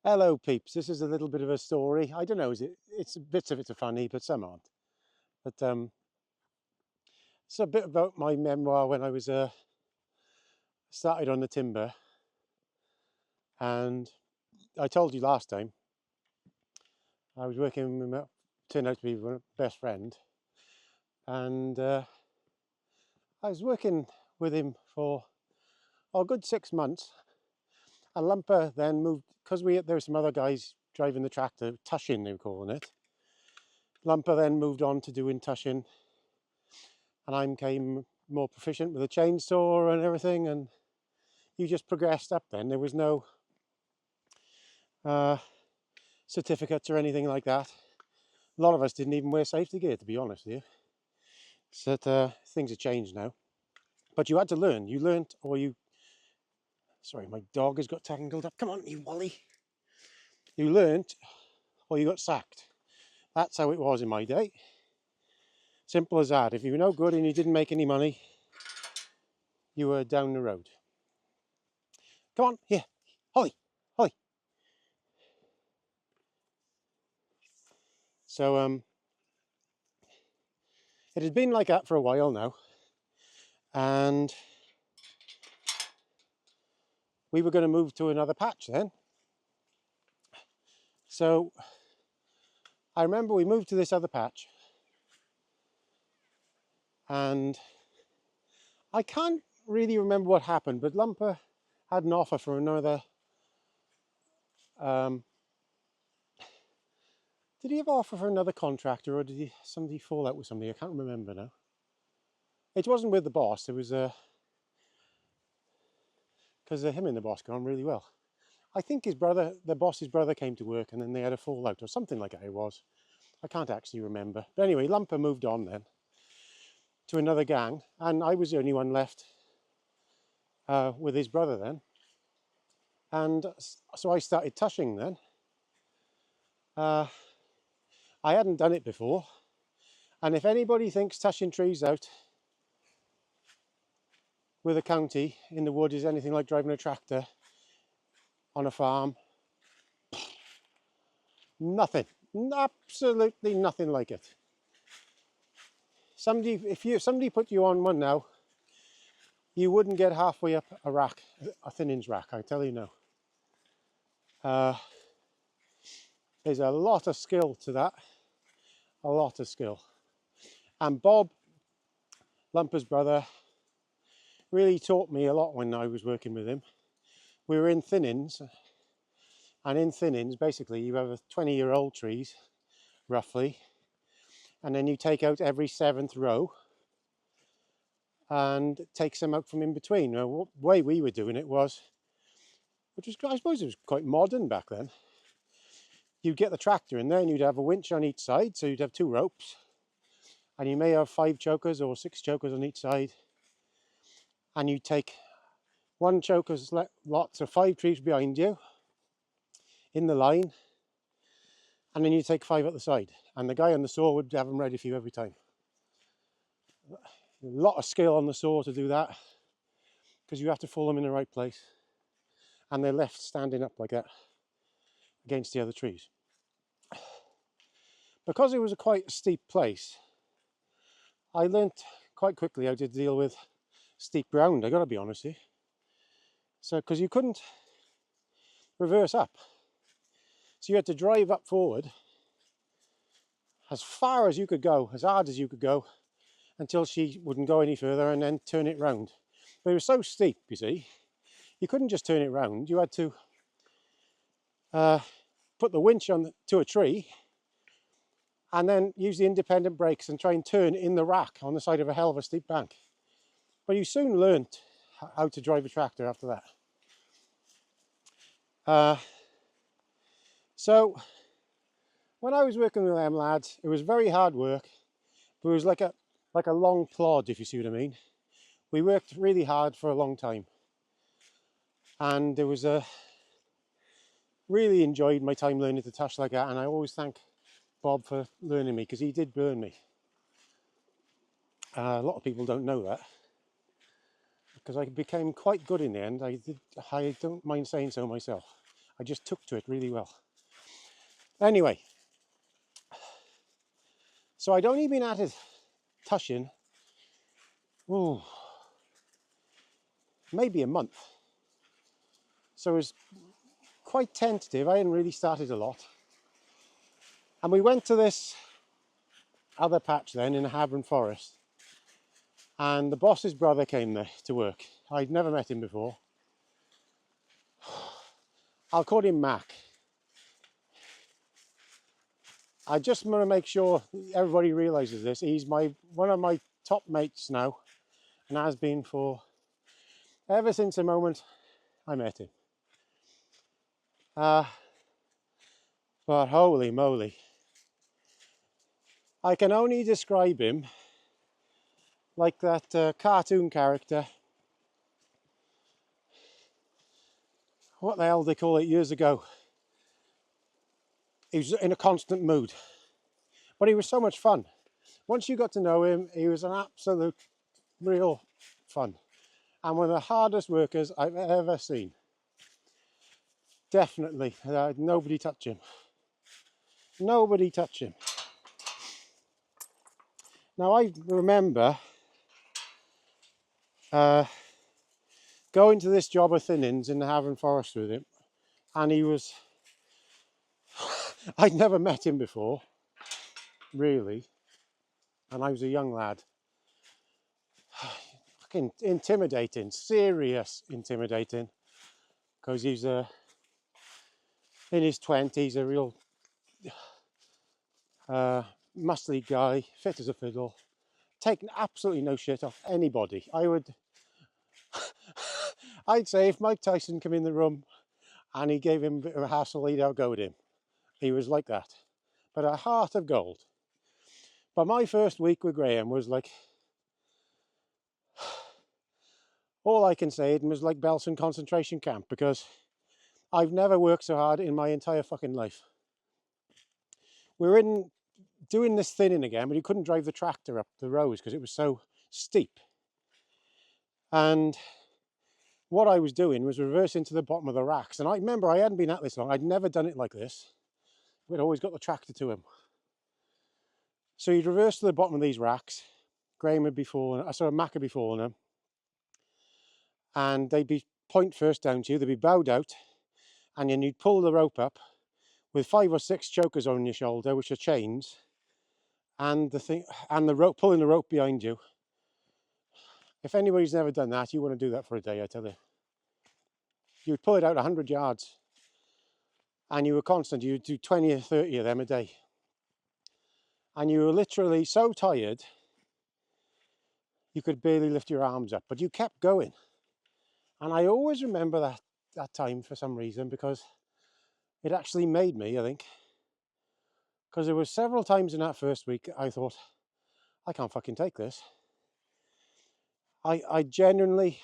Hello, peeps. This is a little bit of a story. I don't know, it's bits of it's funny, but some aren't. But it's a bit about my memoir when I was started on the timber, and I told you last time I was working with turned out to be my best friend, and I was working with him for a good 6 months. And Lumper then moved because there were some other guys driving the tractor, tushing they were calling it. Lumper then moved on to doing tushing, and I became more proficient with a chainsaw and everything, and you just progressed up then. There was no uh, certificates or anything like that. A lot of us didn't even wear safety gear, to be honest with you. So things have changed now. But you had to learn. You learnt, or you... Sorry, my dog has got tangled up. Come on, you Wally. You learnt, or you got sacked. That's how it was in my day. Simple as that. If you were no good and you didn't make any money, you were down the road. Come on, here. Holly, Holly. So it had been like that for a while now. And we were going to move to another patch then. So I remember we moved to this other patch, and I can't really remember what happened, but Lumper had an offer for another. Um, did he have an offer for another contractor, or did somebody fall out with somebody? I can't remember now. It wasn't with the boss. It was because him and the boss got on really well. I think the boss's brother, came to work, and then they had a fallout or something like that. It was. I can't actually remember. But anyway, Lumper moved on then to another gang, and I was the only one left with his brother then. And so I started tushing then. I hadn't done it before, and if anybody thinks tushing trees out with a county in the wood is anything like driving a tractor on a farm, nothing, absolutely nothing like it. If somebody put you on one now, you wouldn't get halfway up a rack, a thinnings rack, I tell you now. There's a lot of skill to that, a lot of skill. And Bob, Lumper's brother, really taught me a lot when I was working with him. We were in thinnings, and in thinnings, basically, you have 20-year-old trees, roughly, and then you take out every 7th row and take some out from in between. Now, the way we were doing it was, which was, I suppose it was quite modern back then, you'd get the tractor in there and you'd have a winch on each side, so you'd have 2 ropes, and you may have 5 chokers or 6 chokers on each side, and you take 1 choker's lots of 5 trees behind you in the line, and then you take 5 at the side, and the guy on the saw would have them ready for you every time. A lot of skill on the saw to do that, because you have to fall them in the right place, and they're left standing up like that against the other trees. Because it was a quite steep place, I learnt quite quickly how to deal with steep ground, I gotta be honest with you. So, because you couldn't reverse up, so you had to drive up forward as far as you could go, as hard as you could go, until she wouldn't go any further, and then turn it round. But it was so steep, you see, you couldn't just turn it round. You had to put the winch to a tree, and then use the independent brakes and try and turn in the rack on the side of a hell of a steep bank. But you soon learnt how to drive a tractor after that. So when I was working with them lads, it was very hard work, but it was like a long plod, if you see what I mean. We worked really hard for a long time, and there was really enjoyed my time learning to tush like that, and I always thank Bob for learning me, because he did burn me. A lot of people don't know that, because I became quite good in the end. I don't mind saying so myself. I just took to it really well. Anyway, so I'd only been at it tushing, maybe a month. So it was quite tentative. I hadn't really started a lot. And we went to this other patch then in Havern Forest. And the boss's brother came there to work. I'd never met him before. I'll call him Mac. I just want to make sure everybody realises this. He's one of my top mates now, and has been for ever since the moment I met him. But holy moly, I can only describe him like that cartoon character. What the hell did they call it years ago? He was in a constant mood, but he was so much fun. Once you got to know him, he was an absolute real fun, and one of the hardest workers I've ever seen. Definitely, nobody touch him. Nobody touch him. Now I remember going to this job of thinnings in the Havern Forest with him, and he was, I'd never met him before, really, and I was a young lad. Fucking intimidating, serious intimidating, because he's in his 20s, a real muscly guy, fit as a fiddle, taking absolutely no shit off anybody. I'd say if Mike Tyson came in the room and he gave him a bit of a hassle, he'd outgo with him. He was like that, but a heart of gold. But my first week with Graham was like, all I can say, it was like Belsen concentration camp, because I've never worked so hard in my entire fucking life. We were doing this thinning again, but he couldn't drive the tractor up the roads because it was so steep. And what I was doing was reversing to the bottom of the racks. And I remember I hadn't been at this long. I'd never done it like this. We'd always got the tractor to him. So he'd reverse to the bottom of these racks. Graham would be falling, Mac would be falling them. And they'd be point first down to you, they'd be bowed out. And then you'd pull the rope up with 5 or 6 chokers on your shoulder, which are chains. And the rope, pulling the rope behind you. If anybody's never done that, you want to do that for a day, I tell you. You'd pull it out 100 yards. And you were constant, you'd do 20 or 30 of them a day. And you were literally so tired, you could barely lift your arms up, but you kept going. And I always remember that time for some reason, because it actually made me, I think. Because there were several times in that first week I thought, I can't fucking take this. I genuinely,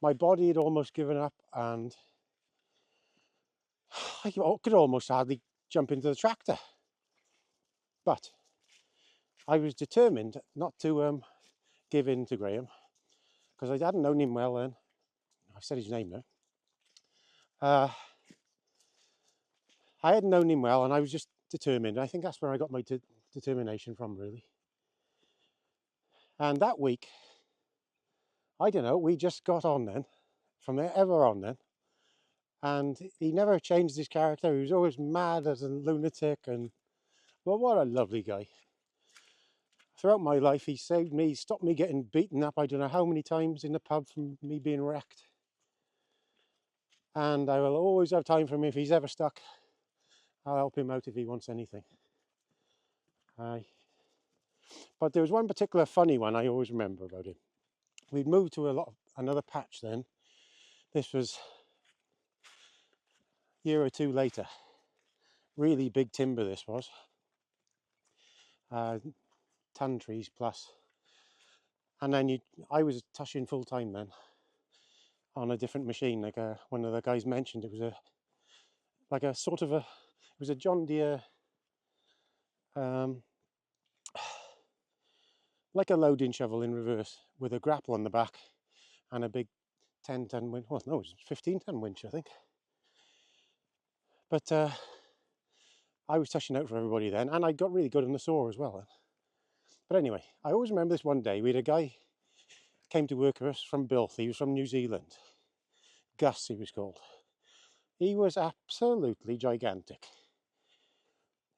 my body had almost given up, and I could almost hardly jump into the tractor. But I was determined not to give in to Graham, because I hadn't known him well then. I've said his name now. I hadn't known him well, and I was just determined. I think that's where I got my determination from, really. And that week, I don't know, we just got on then, from there ever on then. And he never changed his character. He was always mad as a lunatic, and well, what a lovely guy. Throughout my life, he saved me, stopped me getting beaten up I don't know how many times in the pub from me being wrecked. And I will always have time for him. If he's ever stuck, I'll help him out if he wants anything. But there was one particular funny one I always remember about him. We'd moved to another patch then. This was a year or two later. Really big timber this was. 10 trees plus. And then I was tushing full time then on a different machine, like one of the guys mentioned. It was it was a John Deere, like a loading shovel in reverse with a grapple on the back and a big 10-ton winch. Well, no, it was 15-ton winch, I think. But I was touching out for everybody then, and I got really good on the saw as well. But anyway, I always remember this one day. We had a guy came to work with us from Bilth. He was from New Zealand. Gus, he was called. He was absolutely gigantic.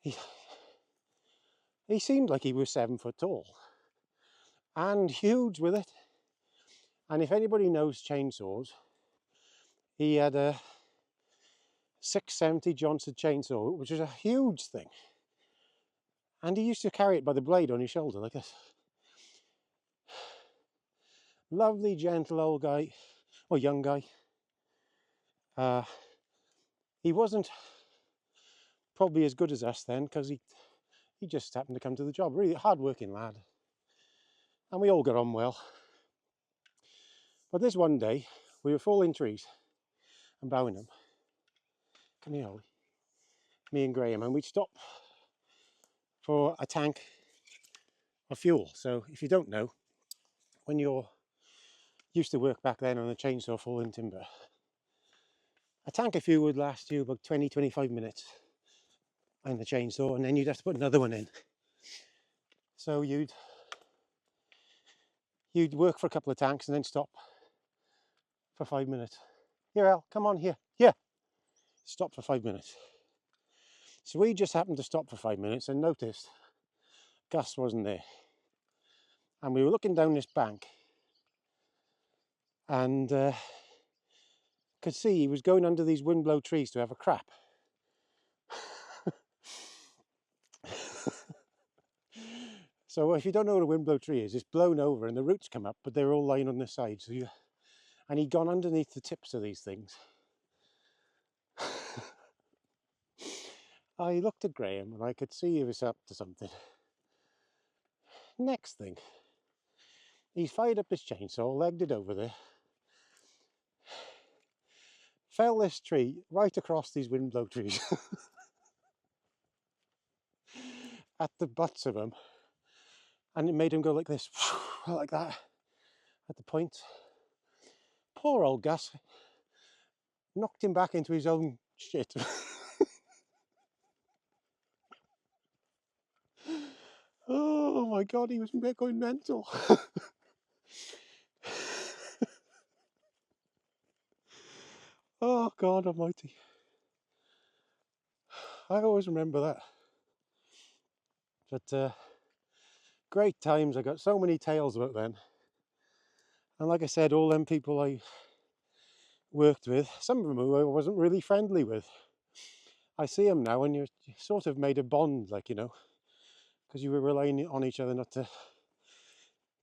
He seemed like he was 7 foot tall and huge with it. And if anybody knows chainsaws, he had a 670 Johnson chainsaw, which was a huge thing. And he used to carry it by the blade on his shoulder like this. Lovely, gentle old guy, or young guy. He wasn't probably as good as us then, because he just happened to come to the job. Really hard-working lad. And we all got on well. But this one day, we were falling trees and bowing them. Come here, Ollie. Me and Graham, and we'd stop for a tank of fuel. So if you don't know, when you're used to work back then on a chainsaw falling timber, a tank of fuel would last you about 20-25 minutes on the chainsaw, and then you'd have to put another one in. So you'd work for a couple of tanks and then stop for 5 minutes. Here, Al, come on here. Here. Stop for 5 minutes. So we just happened to stop for 5 minutes and noticed Gus wasn't there. And we were looking down this bank and could see he was going under these windblow trees to have a crap. So if you don't know what a windblow tree is, it's blown over and the roots come up, but they're all lying on the side. And he'd gone underneath the tips of these things. I looked at Graham and I could see he was up to something. Next thing, he fired up his chainsaw, legged it over there, fell this tree right across these windblow trees at the butts of them, and it made him go like this, like that, at the point. Poor old Gus, knocked him back into his own shit. Oh my God, he was going mental. Oh God almighty. I always remember that. But great times. I got so many tales about then. And like I said, all them people I worked with, some of them who I wasn't really friendly with, I see them now and you sort of made a bond, like, you know, because you were relying on each other not to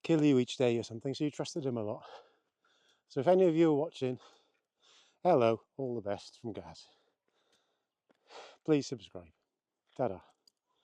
kill you each day or something, so you trusted them a lot. So if any of you are watching, hello, all the best from Gaz. Please subscribe. Ta-da.